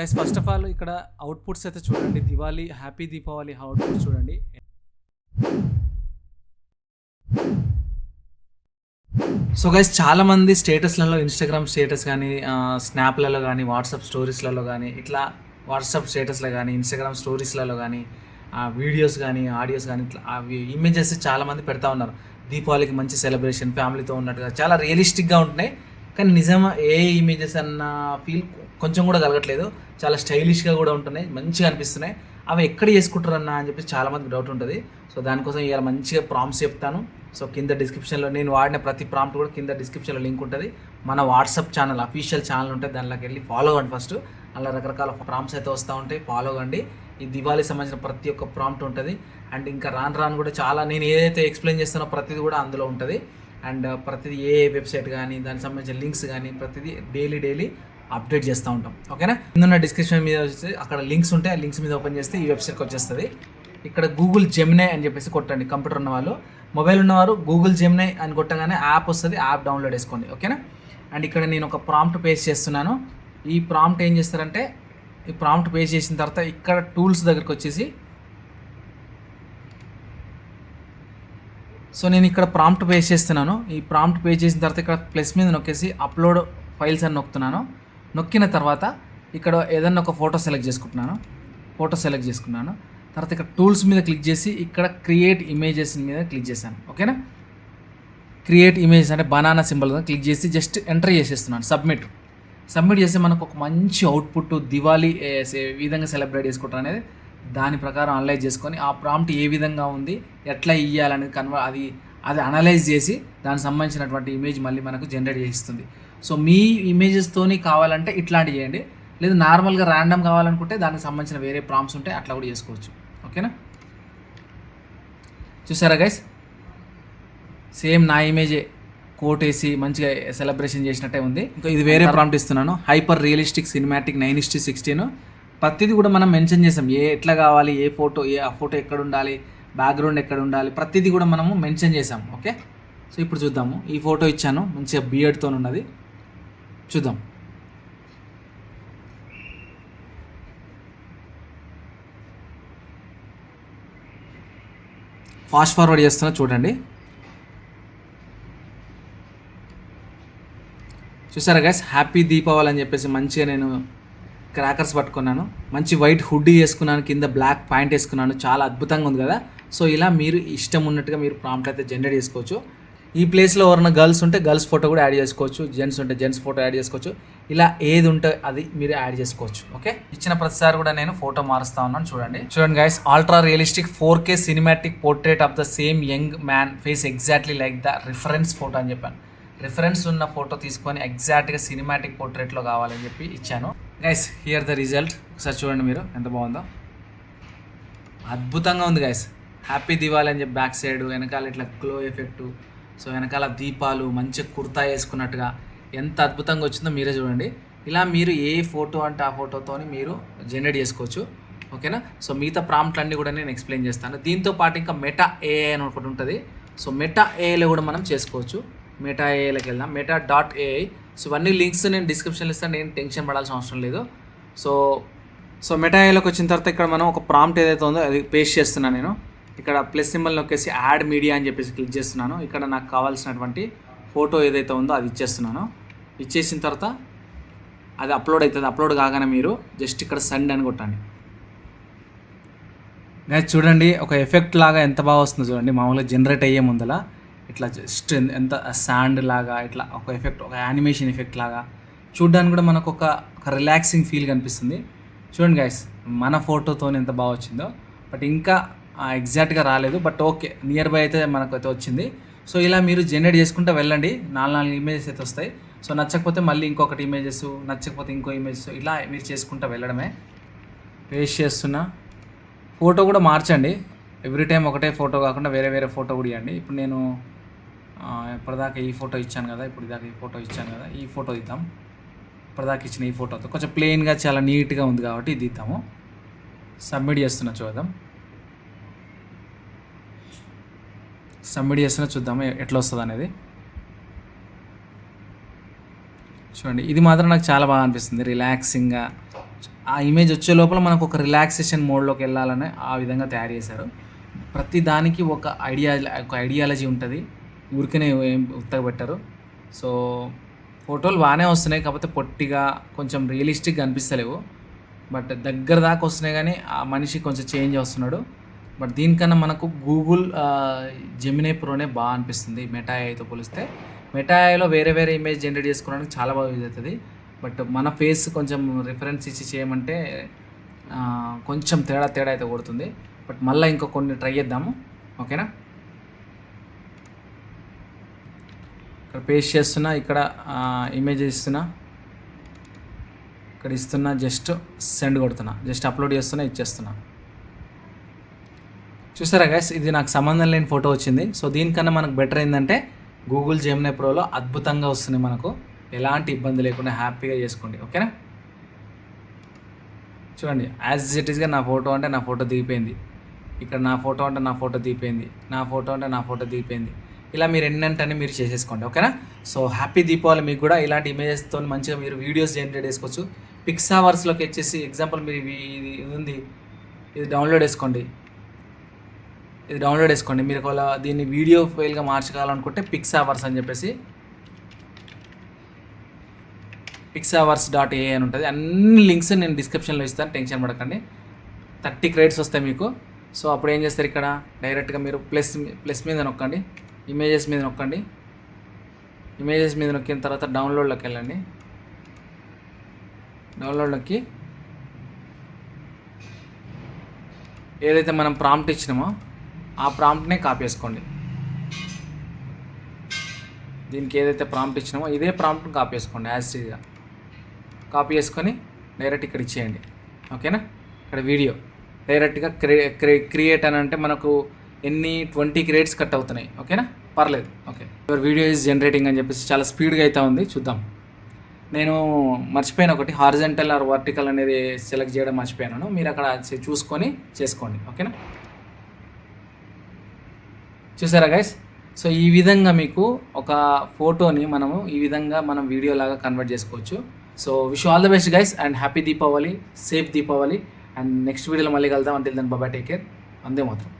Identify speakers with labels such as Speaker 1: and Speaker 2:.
Speaker 1: Guys first of all ఇక్కడ outputs అయితే చూడండి. దివాళీ హ్యాపీ దీపావళి అవుట్పుట్స్ చూడండి. సో గైస్ చాలామంది స్టేటస్లలో ఇన్స్టాగ్రామ్ స్టేటస్ కానీ స్నాప్లలో కానీ వాట్సాప్ స్టోరీస్లలో కానీ ఇట్లా వాట్సాప్ స్టేటస్లో కానీ ఇన్స్టాగ్రామ్ స్టోరీస్లలో కానీ వీడియోస్ కానీ ఆడియోస్ కానీ ఇట్లా అవి ఇమేజెస్ చాలామంది పెడతా ఉన్నారు. దీపావళికి మంచి సెలబ్రేషన్ ఫ్యామిలీతో ఉన్నట్టుగా చాలా రియలిస్టిక్గా ఉంటున్నాయి. కానీ నిజమా ఏ ఇమేజెస్ అన్న ఫీల్ కొంచెం కూడా కలగట్లేదు. చాలా స్టైలిష్గా కూడా ఉంటున్నాయి, మంచిగా అనిపిస్తున్నాయి. అవి ఎక్కడ చేసుకుంటారన్నా అని చెప్పి చాలామందికి డౌట్ ఉంటుంది. సో దానికోసం ఇవాళ మంచిగా ప్రాంప్ట్స్ చెప్తాను. సో కింద డిస్క్రిప్షన్లో నేను వాడిన ప్రతి ప్రాంప్ట్ కూడా కింద డిస్క్రిప్షన్లో లింక్ ఉంటుంది. మన వాట్సాప్ ఛానల్ అఫీషియల్ ఛానల్ ఉంటుంది, దానిలోకి వెళ్ళి ఫాలో అవ్వండి. ఫస్ట్ అలా రకరకాల ప్రాంప్ట్స్ అయితే వస్తూ ఉంటాయి, ఫాలో అవ్వండి. ఈ దివాళీ సంబంధించిన ప్రతి ఒక్క ప్రాంప్ట్ ఉంటుంది. అండ్ ఇంకా రాను కూడా చాలా నేను ఏదైతే ఎక్స్ప్లెయిన్ చేస్తానో ప్రతిదీ కూడా అందులో ఉంటుంది. అండ్ ప్రతిదీ ఏ వెబ్సైట్ కానీ దానికి సంబంధించిన లింక్స్ కానీ ప్రతిదీ డైలీ అప్డేట్ చేస్తూ ఉంటాం. ఓకేనా? కింద డిస్క్రిప్షన్ మీద వచ్చేసి అక్కడ లింక్స్ ఉంటాయి. ఆ లింక్స్ మీద ఓపెన్ చేస్తే ఈ వెబ్సైట్కి వచ్చేస్తుంది. ఇక్కడ గూగుల్ జెమినై అని చెప్పేసి కొట్టండి. కంప్యూటర్ ఉన్న వాళ్ళు, మొబైల్ ఉన్నవారు గూగుల్ జెమినై అని కొట్టగానే యాప్ వస్తుంది, యాప్ డౌన్లోడ్ చేసుకోండి. ఓకేనా? అండ్ ఇక్కడ నేను ఒక ప్రాంప్ట్ పేస్ట్ చేస్తున్నాను. ఈ ప్రాంప్ట్ ఏం చేస్తారంటే ఈ ప్రాంప్ట్ పేస్ట్ చేసిన తర్వాత ఇక్కడ టూల్స్ దగ్గరికి వచ్చేసి సో నేను ఇక్కడ ప్రాంప్ట్ పేస్ట్ చేస్తున్నాను. ఈ ప్రాంప్ట్ పేస్ట్ చేసిన తర్వాత ఇక్కడ ప్లస్ మీద నొక్కేసి అప్లోడ్ ఫైల్స్ అని నొక్కుతున్నాను. నొక్కిన తర్వాత ఇక్కడ ఏదన్నా ఒక ఫోటో సెలెక్ట్ చేసుకున్నాను. తర్వాత ఇక్కడ టూల్స్ మీద క్లిక్ చేసి ఇక్కడ క్రియేట్ ఇమేజెస్ మీద క్లిక్ చేశాను. ఓకేనా? క్రియేట్ ఇమేజెస్ అంటే బనానా సింబల్ క్లిక్ చేసి జస్ట్ ఎంటర్ చేసేస్తున్నాను. సబ్మిట్ చేస్తే మనకు ఒక మంచి అవుట్పుట్ దివాళీ ఏ విధంగా సెలబ్రేట్ చేసుకుంటారు అనేది దాని ప్రకారం అనలైజ్ చేసుకొని ఆ ప్రాంప్ట్ ఏ విధంగా ఉంది, ఎట్లా ఇవ్వాలనేది అది అనలైజ్ చేసి దానికి సంబంధించినటువంటి ఇమేజ్ మళ్ళీ మనకు జనరేట్ చేస్తుంది. సో మీ ఇమేజెస్తోని కావాలంటే ఇట్లాంటివి చేయండి, లేదు నార్మల్గా ర్యాండమ్ కావాలనుకుంటే దానికి సంబంధించిన వేరే ప్రాంప్ట్స్ ఉంటే అట్లా కూడా చేసుకోవచ్చు. ఓకేనా? చూసారా గైస్, సేమ్ నా ఇమేజే కోట్ వేసి మంచిగా సెలబ్రేషన్ చేసినట్టే ఉంది. ఇంకా ఇది వేరే ప్రాంప్ట్ ఇస్తున్నాను, హైపర్ రియలిస్టిక్ సినిమాటిక్ 9:16. ప్రతిదీ కూడా మనం మెన్షన్ చేసాం, ఎట్లా కావాలి, ఆ ఫోటో ఎక్కడ ఉండాలి, బ్యాక్గ్రౌండ్ ఎక్కడ ఉండాలి, ప్రతిదీ కూడా మనము మెన్షన్ చేసాం. ఓకే, సో ఇప్పుడు చూద్దాము. ఈ ఫోటో ఇచ్చాను, మంచిగా బియర్డ్తో ఉన్నది. చూద్దాం. ఫాస్ట్ ఫార్వర్డ్ చేస్తున్నా చూడండి. చూసారా గైస్, హ్యాపీ దీపావళి అని చెప్పేసి మంచిగా నేను క్రాకర్స్ పట్టుకున్నాను, మంచి వైట్ హుడ్డీ వేసుకున్నాను, కింద బ్లాక్ ప్యాంట్ వేసుకున్నాను. చాలా అద్భుతంగా ఉంది కదా. సో ఇలా మీరు ఇష్టం ఉన్నట్టుగా మీరు ప్రాంప్ట్ అయితే జనరేట్ చేసుకోవచ్చు. ఈ ప్లేస్లో ఎవరైనా గర్ల్స్ ఉంటే గర్ల్స్ ఫోటో కూడా యాడ్ చేసుకోవచ్చు, జెంట్స్ ఉంటే జెంట్స్ ఫోటో యాడ్ చేసుకోవచ్చు. ఇలా ఏది ఉంటే అది మీరు యాడ్ చేసుకోవచ్చు. ఓకే, ఇచ్చిన ప్రతిసారి కూడా నేను ఫోటో మారుస్తా ఉన్నాను. చూడండి guys, ultra realistic 4K cinematic portrait of the same young man face exactly like the reference photo అని చెప్పాను. రిఫరెన్స్ ఉన్న ఫోటో తీసుకొని ఎగ్జాక్ట్గా సినిమాటిక్ పోర్ట్రేట్లో కావాలని చెప్పి ఇచ్చాను. Guys, here the result. ఒకసారి చూడండి మీరు ఎంత బాగుందో, అద్భుతంగా ఉంది గైస్. హ్యాపీ దివాళీ అని చెప్పి బ్యాక్ సైడ్ వెనకాల ఇట్లా గ్లో ఎఫెక్టు, సో వెనకాల దీపాలు, మంచిగా కుర్తా వేసుకున్నట్టుగా ఎంత అద్భుతంగా వచ్చిందో మీరే చూడండి. ఇలా మీరు ఏ ఫోటో అంటే ఆ ఫోటోతో మీరు జనరేట్ చేసుకోవచ్చు. ఓకేనా? సో మిగతా ప్రాంప్ట్లు అన్నీ కూడా నేను ఎక్స్ప్లెయిన్ చేస్తాను. దీంతో పాటు ఇంకా మెటా ఏఐ అని ఒకటి ఉంటుంది. సో మెటా ఏఐలో కూడా మనం చేసుకోవచ్చు. మెటా ఏఐలోకి వెళ్దాం, meta.ai. సో ఇవన్నీ లింక్స్ నేను డిస్క్రిప్షన్లో ఇస్తాను, నేను టెన్షన్ పడాల్సిన అవసరం లేదు. సో మెటా ఏఐలోకి వచ్చిన తర్వాత ఇక్కడ మనం ఒక ప్రాంప్ట్ ఏదైతే ఉందో అది పేస్ట్ చేస్తున్నాను నేను. ఇక్కడ ప్లస్ సింబల్ నొక్కేసి యాడ్ మీడియా అని చెప్పేసి క్లిక్ చేస్తున్నాను. ఇక్కడ నాకు కావాల్సినటువంటి ఫోటో ఏదైతే ఉందో అది ఇచ్చేస్తున్నాను. ఇచ్చేసిన తర్వాత అది అప్లోడ్ అవుతుంది. అప్లోడ్ కాగానే మీరు జస్ట్ ఇక్కడ సెండ్ అని కొట్టండి. గైస్ చూడండి, ఒక ఎఫెక్ట్ లాగా ఎంత బాగా వస్తుందో చూడండి. మామూలుగా జనరేట్ అయ్యే ముందల ఇట్లా జస్ట్ ఎంత శాండ్ లాగా ఇట్లా ఒక ఎఫెక్ట్, ఒక యానిమేషన్ ఎఫెక్ట్ లాగా చూడడానికి కూడా మనకు ఒక రిలాక్సింగ్ ఫీల్ కనిపిస్తుంది. చూడండి గైస్, మన ఫోటోతో ఎంత బాగా వచ్చిందో. బట్ ఇంకా ఎగ్జాక్ట్గా రాలేదు, బట్ ఓకే, నియర్ బై అయితే మనకు అయితే వచ్చింది. సో ఇలా మీరు జనరేట్ చేసుకుంటూ వెళ్ళండి. 4 ఇమేజెస్ అయితే వస్తాయి. సో నచ్చకపోతే మళ్ళీ ఇంకొకటి ఇమేజెస్, నచ్చకపోతే ఇంకో ఇమేజెస్, ఇలా మీరు చేసుకుంటూ వెళ్ళడమే. పేస్ట్ చేస్తున్నా. ఫోటో కూడా మార్చండి. ఎవ్రీ టైం ఒకటే ఫోటో కాకుండా వేరే ఫోటో కూడా ఇవ్వండి. ఇప్పుడు నేను ఇప్పటిదాకా ఈ ఫోటో ఇచ్చాను కదా, ఈ ఫోటో ఇద్దాం. ఇప్పటిదాకా ఇచ్చిన ఈ ఫోటోతో కొంచెం ప్లెయిన్గా చాలా నీట్గా ఉంది కాబట్టి ఇది ఇద్దాము. సబ్మిట్ చేస్తున్నా చూద్దాము ఎట్లా వస్తుంది అనేది. చూడండి, ఇది మాత్రం నాకు చాలా బాగా అనిపిస్తుంది, రిలాక్సింగ్గా ఆ ఇమేజ్ వచ్చే లోపల మనకు ఒక రిలాక్సేషన్ మోడ్లోకి వెళ్ళాలని ఆ విధంగా తయారు చేశారు. ప్రతి దానికి ఒక ఐడియాలజీ ఉంటుంది. ఊరికనే ఏం ఉత్తగా పెట్టరు. సో ఫోటోలు బాగానే వస్తున్నాయి, కాకపోతే పొట్టిగా కొంచెం రియలిస్టిక్గా అనిపిస్తలేవు. బట్ దగ్గర దాకా వస్తున్నాయి కానీ ఆ మనిషి కొంచెం చేంజ్ వస్తున్నాడు. బట్ దీనికన్నా మనకు గూగుల్ జెమినీ ప్రోనే బాగా అనిపిస్తుంది మెటా ఏఐతో పోలిస్తే. మెటా ఏఐలో వేరే వేరే ఇమేజ్ జనరేట్ చేసుకోవడానికి చాలా బాగా యూజ్ అవుతుంది. బట్ మన ఫేస్ కొంచెం రిఫరెన్స్ ఇచ్చి చేయమంటే కొంచెం తేడా అయితే కొడుతుంది. బట్ మళ్ళీ ఇంకో కొన్ని ట్రై చేద్దాము. ఓకేనా, ఇక్కడ పేస్ట్ చేస్తున్నా, ఇక్కడ ఇమేజ్ ఇస్తున్నా, ఇక్కడ ఇస్తున్నా, జస్ట్ సెండ్ కొడుతున్నా, జస్ట్ అప్లోడ్ చేస్తున్నా, ఇచ్చేస్తున్నా. చూసారా గైస్, ఇది నాకు సంబంధం లేని ఫోటో వచ్చింది. సో దీనికన్నా మనకు బెటర్ ఏంటంటే గూగుల్ జెమినీ ప్రోలో అద్భుతంగా వస్తుంది. మనకు ఎలాంటి ఇబ్బంది లేకుండా హ్యాపీగా చేసుకోండి. ఓకేనా, చూడండి యాజ్ ఇట్ ఈస్గా నా ఫోటో అంటే నా ఫోటో దిగిపోయింది, ఇక్కడ నా ఫోటో అంటే నా ఫోటో దిగిపోయింది, నా ఫోటో అంటే నా ఫోటో దిగిపోయింది. ఇలా మీరు ఎన్నంటనే మీరు చేసేసుకోండి. ఓకేనా, సో హ్యాపీ దీపావళి మీకు కూడా. ఇలాంటి ఇమేజెస్తో మంచిగా మీరు వీడియోస్ జనరేట్ చేసుకోవచ్చు. పిక్సావర్స్లోకి వచ్చేసి ఎగ్జాంపుల్ మీరు ఇది ఉంది, ఇది డౌన్లోడ్ చేసుకోండి. మీరు ఒకవేళ దీన్ని వీడియో ఫైల్గా మార్చుకోవాలనుకుంటే పిక్సావర్స్ అని చెప్పేసి pixaverse.ai అని ఉంటుంది. అన్ని లింక్స్ నేను డిస్క్రిప్షన్లో ఇస్తాను, టెన్షన్ పడకండి. 30 క్రెడిట్స్ వస్తాయి మీకు. సో అప్పుడు ఏం చేస్తారు, ఇక్కడ డైరెక్ట్గా మీరు ప్లస్ మీద నొక్కండి, ఇమేజెస్ మీద నొక్కండి. ఇమేజెస్ మీద నొక్కిన తర్వాత డౌన్లోడ్లోకి వెళ్ళండి. డౌన్లోడ్లోకి ఏదైతే మనం ప్రాంప్ట్ ఇచ్చినామో ఆ ప్రాంప్ట్నే కాపీ చేసుకోండి. దీనికి ఏదైతే ప్రాంప్ట్ ఇచ్చినామో ఇదే ప్రాంప్ట్ని కాపీ చేసుకోండి. యాజ్ ఈజ్గా కాపీ చేసుకొని డైరెక్ట్ ఇక్కడ ఇచ్చేయండి. ఓకేనా, ఇక్కడ వీడియో డైరెక్ట్గా క్రియేట్ అని అంటే మనకు 20 క్రెడిట్స్ కట్ అవుతున్నాయి. ఓకేనా, పర్లేదు. Okay, your video is generating అని చెప్పేసి చాలా స్పీడ్గా అయితే ఉంది. చూద్దాం. నేను మర్చిపోయాను ఒకటి, హారిజంటల్ ఆర్ వర్టికల్ అనేది సెలెక్ట్ చేయడం మర్చిపోయాను. మీరు అక్కడ చూసుకొని చేసుకోండి. ఓకేనా, చూసారా గైస్. సో ఈ విధంగా మీకు ఒక ఫోటోని ఈ విధంగా మనం వీడియో లాగా కన్వర్ట్ చేసుకోవచ్చు. So wish all the best guys and happy Deepavali, safe Deepavali. And next వీడియోలో మళ్ళీ కలుద్దాం. Until then bye, take care. అందే మాత్రం.